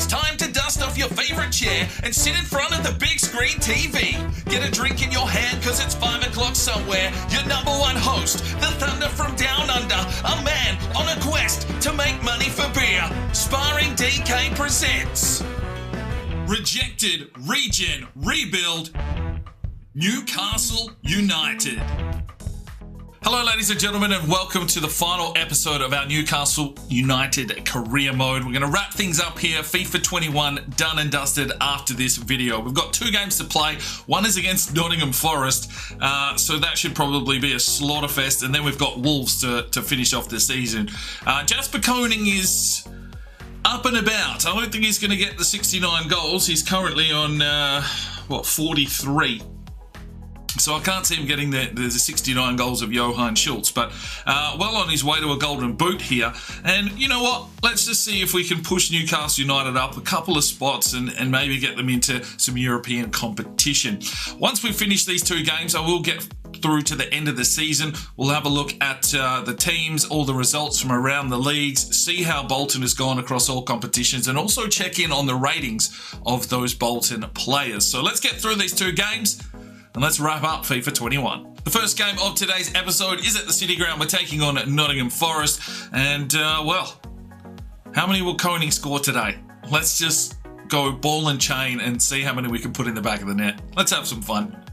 It's time to dust off your favourite chair and sit in front of the big screen TV. Get a drink in your hand because it's 5 o'clock somewhere. Your number one host, the Thunder from Down Under, a man on a quest to make money for beer. Sparring DK presents Rejected, Regen, Rebuild, Newcastle United. Hello ladies and gentlemen, and welcome to the final episode of our Newcastle United career mode. We're going to wrap things up here. FIFA 21 done and dusted after this video. We've got 2 games to play. One is against Nottingham Forest, so that should probably be a slaughterfest. And then we've got Wolves to finish off the season. Jasper Koning is up and about. I don't think he's going to get the 69 goals. He's currently on, 43. So I can't see him getting the 69 goals of Johan Schultz, but well on his way to a golden boot here. And you know what? Let's just see if we can push Newcastle United up a couple of spots and maybe get them into some European competition. Once we finish these 2 games, I will get through to the end of the season. We'll have a look at the teams, all the results from around the leagues, see how Bolton has gone across all competitions, and also check in on the ratings of those Bolton players. So let's get through these 2 games. And let's wrap up FIFA 21. The first game of today's episode is at the City Ground. We're taking on Nottingham Forest. And, well, how many will Koning score today? Let's just go ball and chain and see how many we can put in the back of the net. Let's have some fun.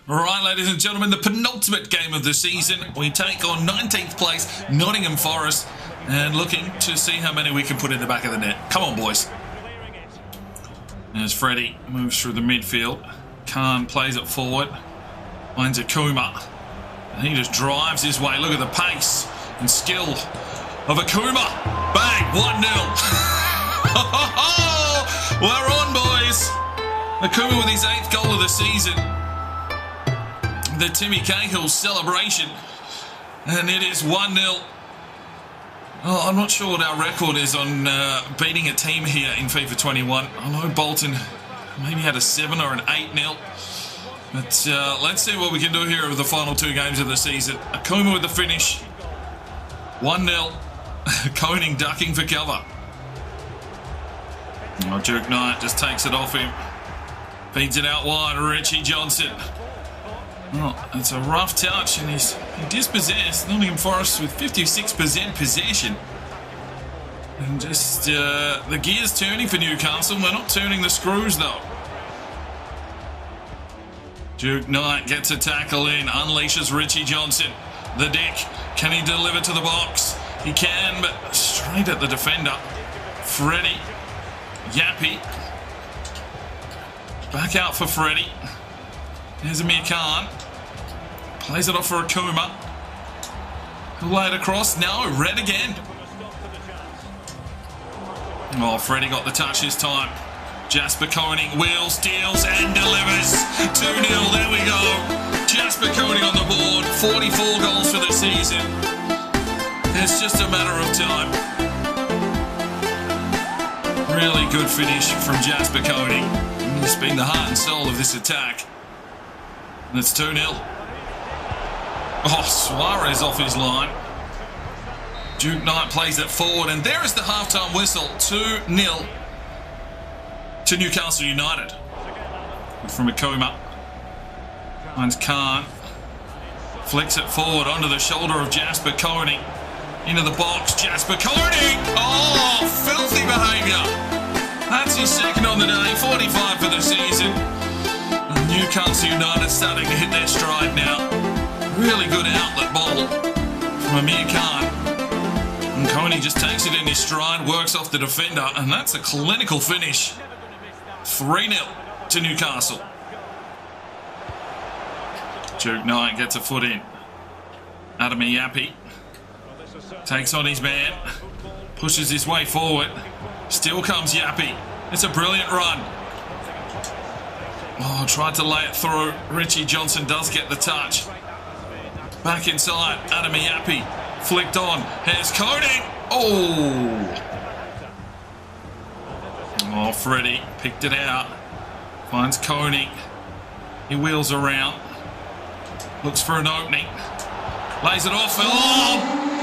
All right, ladies and gentlemen, the penultimate game of the season. We take on 19th place Nottingham Forest and looking to see how many we can put in the back of the net. Come on, boys. As Freddie moves through the midfield. Khan plays it forward, finds Akuma, and he just drives his way. Look at the pace and skill of Akuma. Bang, 1-0. We're on, boys. Akuma with his 8th goal of the season. The Timmy Cahill celebration, and it is 1-0. Oh, I'm not sure what our record is on beating a team here in FIFA 21. I know Bolton maybe had a 7 or an 8-0. But let's see what we can do here with the final 2 games of the season. Akuma with the finish. 1-0. Koning ducking for cover. Oh, Duke Knight just takes it off him. Feeds it out wide. Richie Johnson. Oh, it's a rough touch, and he dispossessed Nottingham Forest with 56% possession. And just the gears turning for Newcastle. They're not turning the screws though. Duke Knight gets a tackle in, unleashes Richie Johnson. The Dick, can he deliver to the box? He can, but straight at the defender. Freddie, Yappy. Back out for Freddie. There's Amir Khan. Plays it off for Akuma. He'll lay it across. No, red again. Oh, Freddie got the touch this time. Jasper Koning wheels, deals and delivers. 2-0, there we go. Jasper Koning on the board. 44 goals for the season. It's just a matter of time. Really good finish from Jasper Koning. He's been the heart and soul of this attack. And it's 2-0. Oh, Suarez off his line. Duke Knight plays it forward, and there is the halftime whistle. 2-0 to Newcastle United. From Akuma. Finds Khan. Flicks it forward onto the shoulder of Jasper Koning. Into the box, Jasper Koning! Oh, filthy behaviour. That's his 2nd on the day, 45 for the season. And Newcastle United starting to hit their stride now. Really good outlet ball from Amir Khan. And Koning just takes it in his stride, works off the defender, and that's a clinical finish. 3-0 to Newcastle. Duke Knight gets a foot in. Adami Yappy takes on his man, pushes his way forward. Still comes Yappy. It's a brilliant run. Oh, tried to lay it through. Richie Johnson does get the touch. Back inside, Adami Yappy. Flicked on. Here's Koning. Oh, Freddie picked it out. Finds Koning. He wheels around. Looks for an opening. Lays it off. Oh,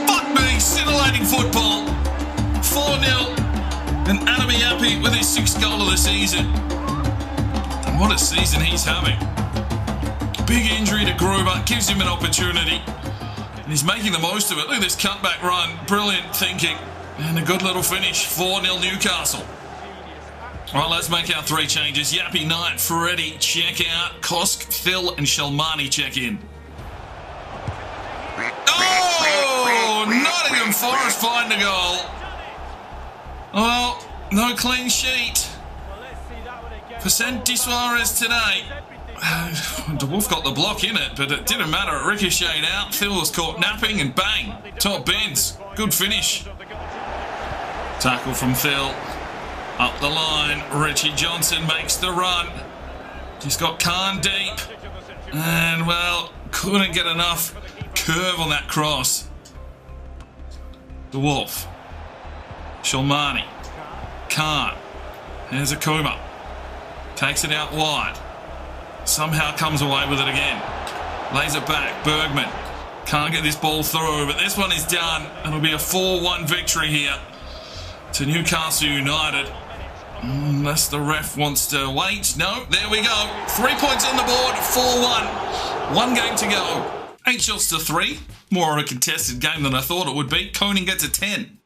fuck me. Scintillating football. 4-0. And Adami Yappy with his 6th goal of the season. And what a season he's having. Big injury to Gruber gives him an opportunity. And he's making the most of it. Look at this cutback run. Brilliant thinking. And a good little finish. 4-0 Newcastle. All right, let's make our 3 changes. Yappy, Knight, Freddie, check out. Kosk, Phil, and Shalmani check in. Oh! Nottingham Forest find a goal. Well, no clean sheet for Santi Suarez today. De Wolf got the block in it, but it didn't matter. It ricocheted out. Phil was caught napping, and bang, top bins. Good finish. Tackle from Phil. Up the line, Richie Johnson makes the run. He's got Khan deep. And, well, couldn't get enough curve on that cross. De Wolf. Shalmani. Khan. There's Akuma. Takes it out wide. Somehow comes away with it again. Lays it back. Bergman. Can't get this ball through, but this one is done. It'll be a 4-1 victory here to Newcastle United. Unless the ref wants to wait. No, there we go. 3 points on the board, 4-1. 1 game to go. 8 shots to 3. More of a contested game than I thought it would be. Koning gets a 10.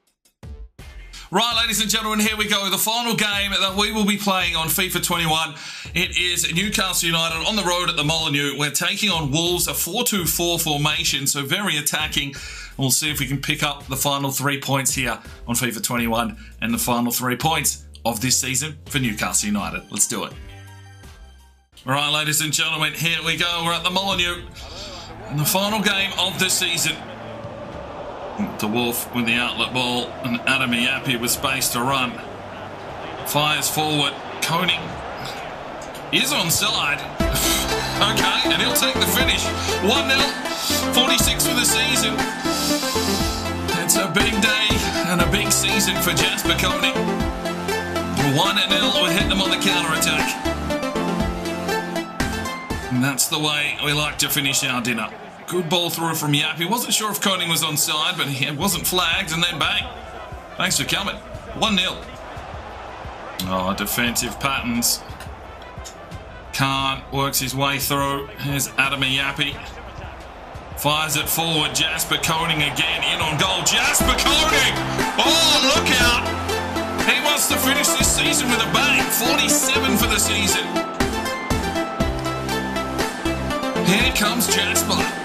Right, ladies and gentlemen, here we go. The final game that we will be playing on FIFA 21. It is Newcastle United on the road at the Molineux. We're taking on Wolves, a 4-2-4 formation, so very attacking. We'll see if we can pick up the final 3 points here on FIFA 21 and the final 3 points of this season for Newcastle United. Let's do it. All right, ladies and gentlemen, here we go. We're at the Molineux in the final game of the season. De Wolf with the outlet ball and Adam Yappy with space to run. Fires forward. Koning is onside. Okay, and he'll take the finish. 1-0, 46 for the season. It's a big day and a big season for Jasper Koning. 1-0, we hit them on the counter-attack. And that's the way we like to finish our dinner. Good ball through from Yappy. Wasn't sure if Koning was onside, but he wasn't flagged, and then bang. Thanks for coming. 1-0. Oh, defensive patterns. Khan works his way through. Here's Adam Yappy. Fires it forward. Jasper Koning again in on goal. Jasper Koning! Oh, look out! He wants to finish this season with a bang. 47 for the season. Here comes Jasper.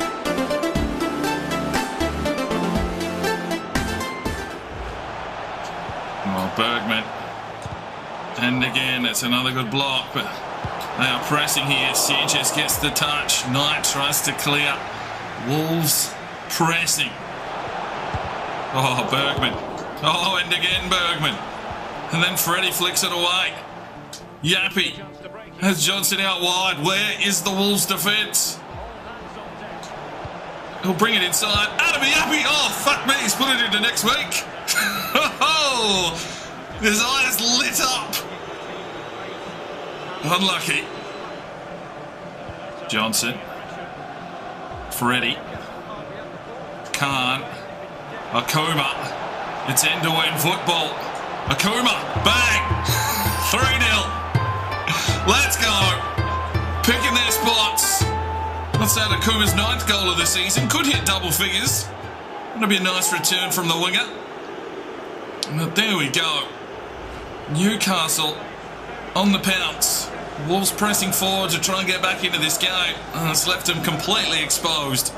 Oh, Bergman. And again, it's another good block, but they are pressing here. Sanchez gets the touch. Knight tries to clear. Wolves pressing. Oh, Bergman. Oh, and again, Bergman. And then Freddie flicks it away. Yappy has Johnson out wide. Where is the Wolves' defence? He'll bring it inside. Adam Yappy. Oh, fuck me. He's put it into next week. Oh, his eyes lit up. Unlucky. Johnson. Freddie. Khan. Akuma. It's end-to-end football. Akuma, bang! 3-0. Let's go. Picking their spots. That's that Akuma's 9th goal of the season. Could hit double figures. That'll be a nice return from the winger. But there we go. Newcastle on the pounce. Wolves pressing forward to try and get back into this game. And it's left them completely exposed.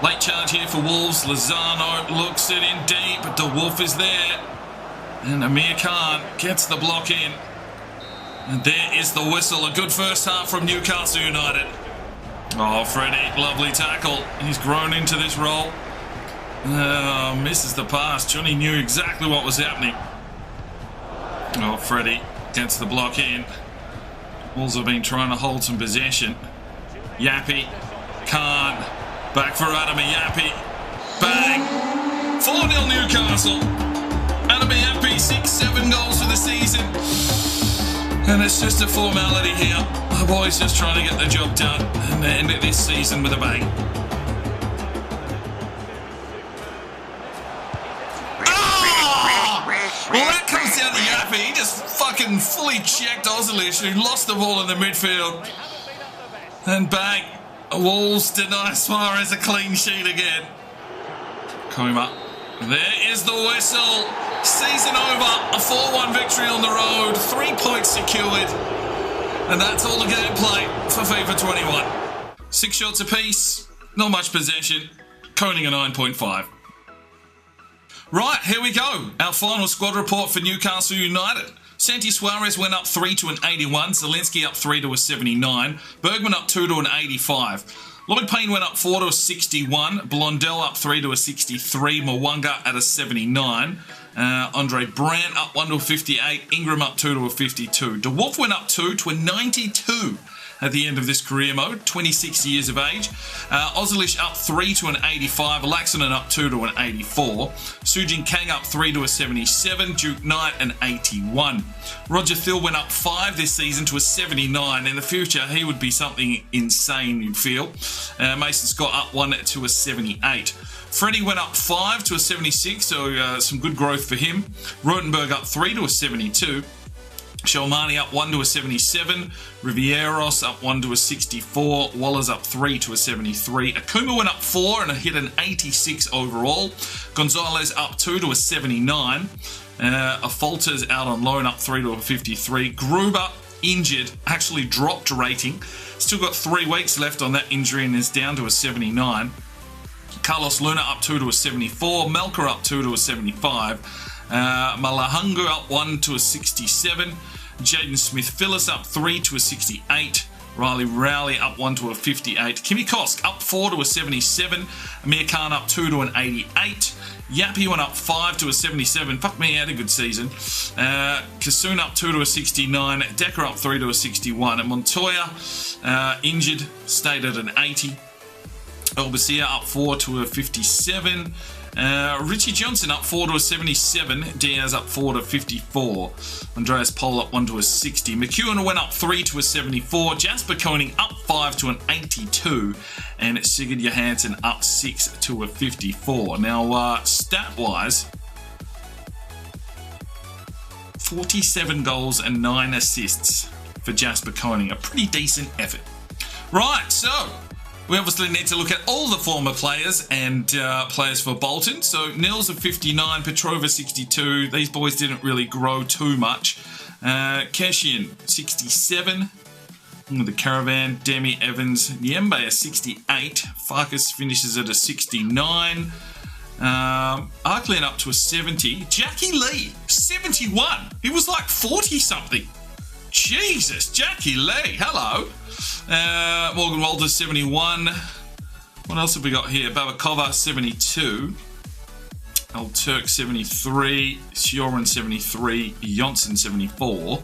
Late charge here for Wolves. Lozano looks it in deep, but De Wolf is there. And Amir Khan gets the block in. And there is the whistle. A good first half from Newcastle United. Oh, Freddie, lovely tackle. He's grown into this role. Misses the pass. Johnny knew exactly what was happening. Oh, Freddie gets the block in. Wolves have been trying to hold some possession. Yappy, Khan, back for Adam Yappy. Bang! 4-0 Newcastle. Adam Yappy, 6-7 goals for the season. And it's just a formality here. The boys just trying to get the job done and end it this season with a bang. Oh! Well, that comes out the Yappy. He just fucking fully checked Ozilish, who lost the ball in the midfield. And bang, Wolves deny Suarez a clean sheet again. Coming up. There is the whistle. Season over. A 4-1 victory on the road. 3 points secured. And that's all the gameplay for FIFA 21. 6 shots apiece. Not much possession. Koning a 9.5. Right, here we go. Our final squad report for Newcastle United. Santi Suarez went up 3 to an 81. Zelensky up 3 to a 79. Bergman up 2 to an 85. Lloyd Payne went up 4 to a 61. Blondell up 3 to a 63. Mwanga at a 79. Andre Brandt up 1 to a 58. Ingram up 2 to a 52. De Wolf went up 2 to a 92 at the end of this career mode, 26 years of age. Ozilish up 3 to an 85. Laxonen up 2 to an 84. Sujin Kang up 3 to a 77. Duke Knight an 81. Roger Thiel went up 5 this season to a 79. In the future, he would be something insane, you'd feel. Mason Scott up 1 to a 78. Freddie went up 5 to a 76, so some good growth for him. Rotenberg up 3 to a 72. Shalmani up 1 to a 77. Rivieros up 1 to a 64. Waller's up 3 to a 73. Akuma went up 4 and hit an 86 overall. Gonzalez up 2 to a 79. Afalter's out on loan up 3 to a 53. Gruber injured, actually dropped rating. Still got 3 weeks left on that injury and is down to a 79. Carlos Luna up 2 to a 74. Melker up 2 to a 75. Malahunga up 1 to a 67. Jaden Smith-Phillips up 3 to a 68. Riley Rowley up 1 to a 58. Kimi Kosk up 4 to a 77. Amir Khan up 2 to an 88. Yappy went up 5 to a 77. Fuck me, had a good season. Kassoon up 2 to a 69. Decker up 3 to a 61. And Montoya injured, stayed at an 80. Elbasia up 4 to a 57. Richie Johnson up 4 to a 77. Diaz up 4 to 54. Andreas Pohl up 1 to a 60. McEwen went up 3 to a 74. Jasper Koenig up 5 to an 82. And Sigurd Johansson up 6 to a 54. Now, stat-wise, 47 goals and 9 assists for Jasper Koenig. A pretty decent effort. Right, so we obviously need to look at all the former players and players for Bolton. So Nils of 59, Petrova 62. These boys didn't really grow too much. Keshian 67. The Caravan, Demi Evans, Niembe a 68. Farkas finishes at a 69. Arklin up to a 70. Jackie Lee 71. He was like 40 something. Jesus, Jackie Lee, hello. Morgan Walters 71. What else have we got here? Babakova 72. El Turk 73. Sioran 73. Johnson 74.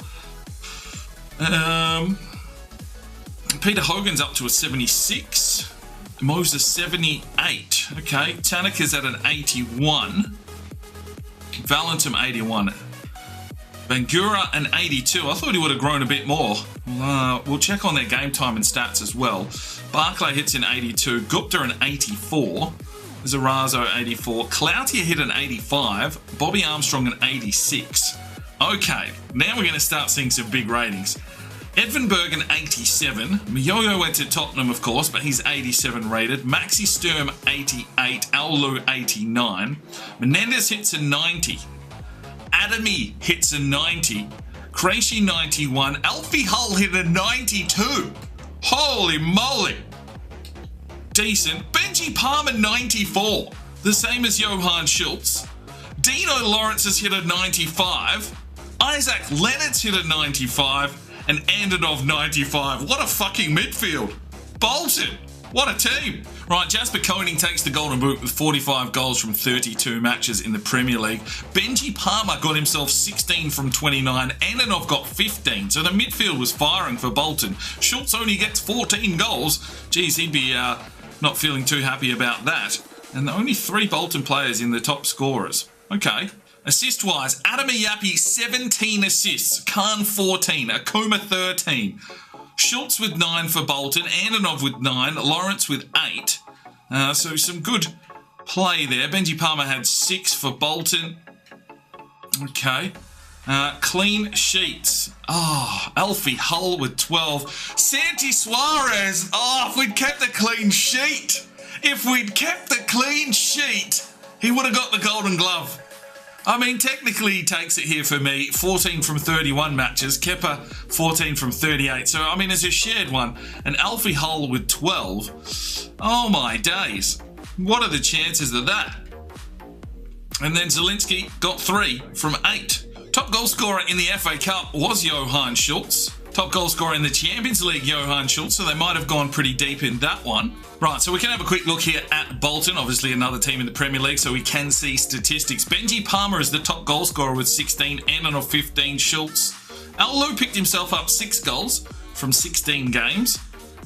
Peter Hogan's up to a 76. Moses 78. Okay, Tanaka's at an 81. Valentim 81. Bangura an 82. I thought he would have grown a bit more. We'll check on their game time and stats as well. Barclay hits an 82. Gupta an 84. Zarazo 84. Cloutier hit an 85. Bobby Armstrong an 86. Okay, now we're going to start seeing some big ratings. Edvinburg an 87. Miyoyo went to Tottenham, of course, but he's 87 rated. Maxi Sturm 88. Aulu 89. Menendez hits a 90. Adamy hits a 90. Krejci 91. Alfie Hull hit a 92. Holy moly. Decent. Benji Palmer 94. The same as Johan Schultz. Dino Lawrence has hit a 95. Isaac Leonard's hit a 95. And Andonov 95. What a fucking midfield. Bolton. What a team. Right, Jasper Koenig takes the Golden Boot with 45 goals from 32 matches in the Premier League. Benji Palmer got himself 16 from 29. Andonov got 15. So the midfield was firing for Bolton. Schultz only gets 14 goals. Geez, he'd be not feeling too happy about that. And only 3 Bolton players in the top scorers. Okay. Assist-wise, Adam Iyapi 17 assists. Khan 14. Akuma 13. Schultz with 9 for Bolton, Andonov with 9, Lawrence with 8. So some good play there. Benji Palmer had 6 for Bolton. Okay. Clean sheets. Oh, Alfie Hull with 12. Santi Suarez. Oh, if we'd kept the clean sheet. If we'd kept the clean sheet, he would have got the Golden Glove. I mean, technically he takes it here for me. 14 from 31 matches. Kepa, 14 from 38. So, I mean, it's a shared one. And Alfie Hull with 12. Oh, my days. What are the chances of that? And then Zielinski got 3 from 8. Top goal scorer in the FA Cup was Johan Schultz. Top goal scorer in the Champions League, Johan Schultz, so they might have gone pretty deep in that one. Right, so we can have a quick look here at Bolton, obviously another team in the Premier League, so we can see statistics. Benji Palmer is the top goal scorer with 16, Annan of 15, Schultz. Al-Lou picked himself up 6 goals from 16 games.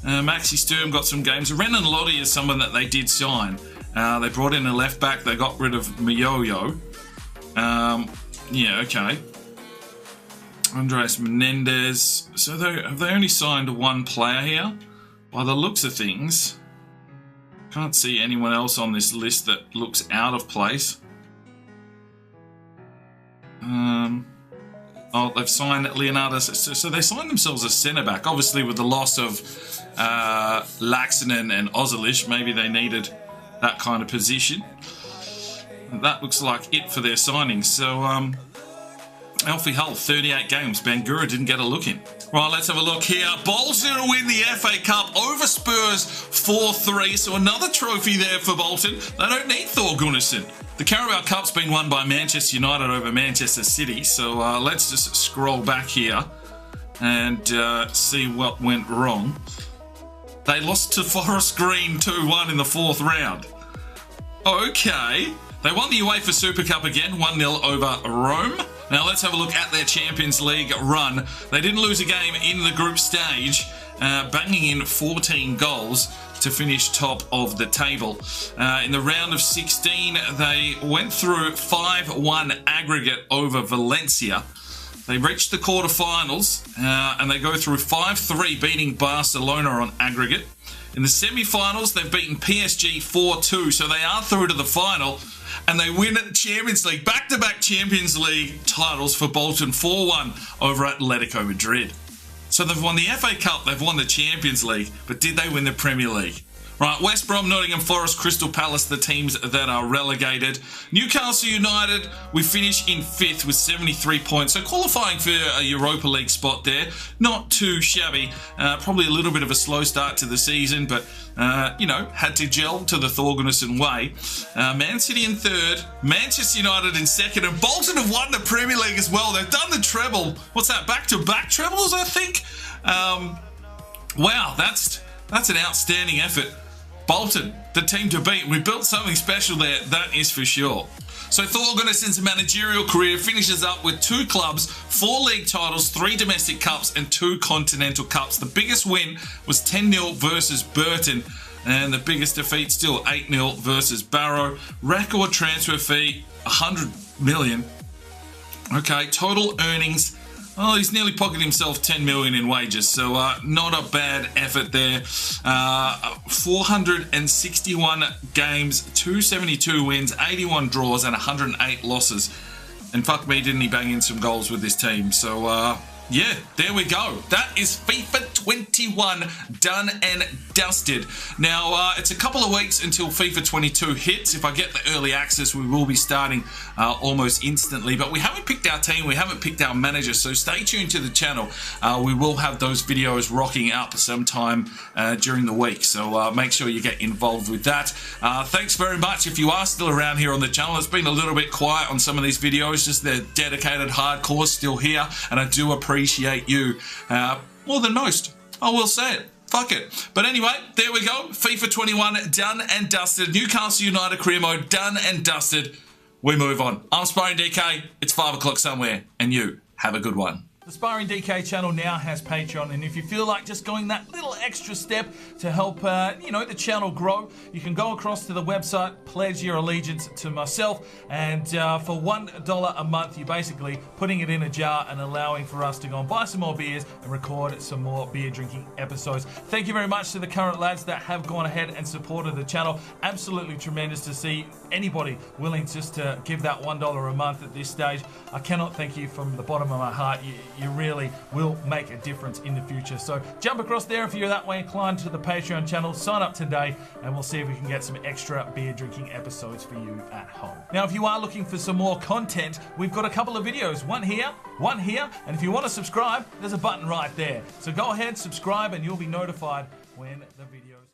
Maxi Sturm got some games. Renan Lodi is someone that they did sign. They brought in a left back, they got rid of Miyoyo. Yeah, okay. Andres Menendez. So have they only signed one player here? By the looks of things, can't see anyone else on this list that looks out of place. Oh, they've signed Leonardo. So they signed themselves a centre-back. Obviously, with the loss of Laxinen and Ozilish, maybe they needed that kind of position. That looks like it for their signings. So, Alfie Hull, 38 games. Bangura didn't get a look in. Right, let's have a look here. Bolton win the FA Cup over Spurs 4-3. So another trophy there for Bolton. They don't need Thor Gunnarsson. The Carabao Cup's been won by Manchester United over Manchester City. So let's just scroll back here and see what went wrong. They lost to Forest Green 2-1 in the 4th round. Okay. They won the UEFA Super Cup again, 1-0 over Rome. Now let's have a look at their Champions League run. They didn't lose a game in the group stage, banging in 14 goals to finish top of the table. In the round of 16, they went through 5-1 aggregate over Valencia. They reached the quarterfinals, and they go through 5-3, beating Barcelona on aggregate. In the semi-finals, they've beaten PSG 4-2, so they are through to the final. And they win at the Champions League, back-to-back Champions League titles for Bolton, 4-1 over Atletico Madrid. So they've won the FA Cup, they've won the Champions League, but did they win the Premier League? Right, West Brom, Nottingham Forest, Crystal Palace, the teams that are relegated. Newcastle United, we finish in 5th with 73 points, so qualifying for a Europa League spot there. Not too shabby, probably a little bit of a slow start to the season, but, you know, had to gel to the Thor Gunnarsson way. Man City in 3rd, Manchester United in 2nd, and Bolton have won the Premier League as well. They've done the treble. What's that, back-to-back trebles, I think? Wow, that's an outstanding effort. Bolton, the team to beat. We built something special there, that is for sure. So Thor Gunnarsson's managerial career finishes up with 2 clubs, 4 league titles, 3 domestic cups and 2 continental cups. The biggest win was 10-0 versus Burton, and the biggest defeat still 8-0 versus Barrow. Record transfer fee, 100 million. Okay, total earnings. Oh, he's nearly pocketed himself 10 million in wages, so not a bad effort there. 461 games, 272 wins, 81 draws, and 108 losses. And fuck me, didn't he bang in some goals with this team? So, yeah, there we go. That is FIFA 21 done and dusted. Now, it's a couple of weeks until FIFA 22 hits. If I get the early access, we will be starting almost instantly. But we haven't picked our team. We haven't picked our manager. So stay tuned to the channel. We will have those videos rocking up sometime during the week. So make sure you get involved with that. Thanks very much if you are still around here on the channel. It's been a little bit quiet on some of these videos. Just the dedicated hardcore still here. And I do appreciate you more than most. I will say it. Fuck it. But anyway, there we go. FIFA 21 done and dusted. Newcastle United career mode done and dusted. We move on. I'm Sparring DK. It's 5 o'clock somewhere, and you have a good one. The Sparring DK channel now has Patreon, and if you feel like just going that little extra step to help, the channel grow, you can go across to the website, pledge your allegiance to myself, and for $1 a month, you're basically putting it in a jar and allowing for us to go and buy some more beers and record some more beer drinking episodes. Thank you very much to the current lads that have gone ahead and supported the channel. Absolutely tremendous to see anybody willing just to give that $1 a month at this stage. I cannot thank you from the bottom of my heart. You really will make a difference in the future. So jump across there if you're that way inclined to the Patreon channel. Sign up today and we'll see if we can get some extra beer drinking episodes for you at home. Now, if you are looking for some more content, we've got a couple of videos. One here, and if you want to subscribe, there's a button right there. So go ahead, subscribe, and you'll be notified when the videos